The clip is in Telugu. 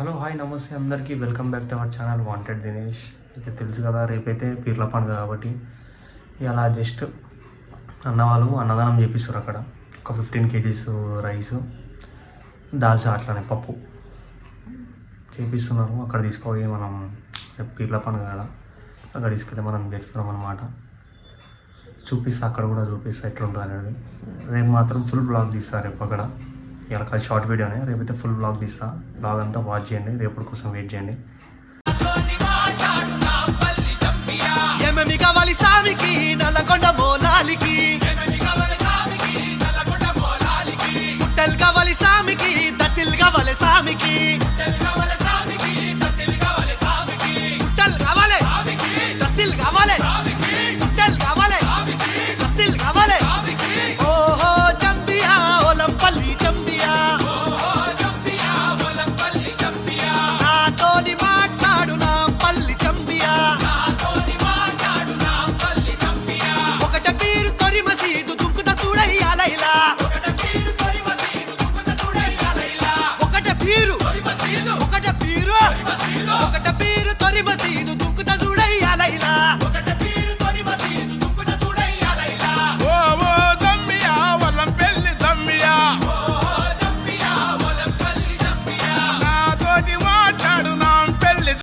హలో హాయ్ నమస్తే అందరికీ welcome back to our channel wanted Dinesh. ఇక తెలుసు కదా, రేపైతే పీర్ల పండుగ కాబట్టి ఇలా జస్ట్ అన్నవాళ్ళు అన్నదానం చేపిస్తారు. అక్కడ ఒక 15 kgs రైసు, దాల్చా అట్లనే పప్పు చేపిస్తున్నారు. అక్కడ తీసుకుపోయి మనం రేపు పీర్ల పండుగ కదా, అక్కడ తీసుకెళ్ళి మనం తెచ్చుకున్నాం అనమాట. చూపిస్తా, అక్కడ కూడా చూపిస్తా ఎట్లుంటుంది అనేది. రేపు మాత్రం ఫుల్ బ్లాగ్ తీస్తారు. రేపు అక్కడ ఇలా షార్ట్ వీడియోనే, రేపైతే ఫుల్ బ్లాగ్ తీస్తా. బ్లాగ్ అంతా వాచ్ చేయండి, రేపటి కోసం వెయిట్ చేయండి. కావాలి సామికి నల్లకొండ మోలాలికి, పుట్టెలు కావాలి సామికి, తత్తిలు కావాలి సామికి, పుట్టెలు కావాలి, తత్తిలు కావాలి, పుట్టెలు కావాలి, తత్తిలు కావాలి. ఓహో చంపియా ఓలంపల్లి చంపియా, నాతోని మాట్లాడు నా పల్లి చంపియా. ఒకట పీరు తొరి మసీదు దుక్కుత చూడయ్యాలైలా, ఒకట పీరు తొరి మసీదు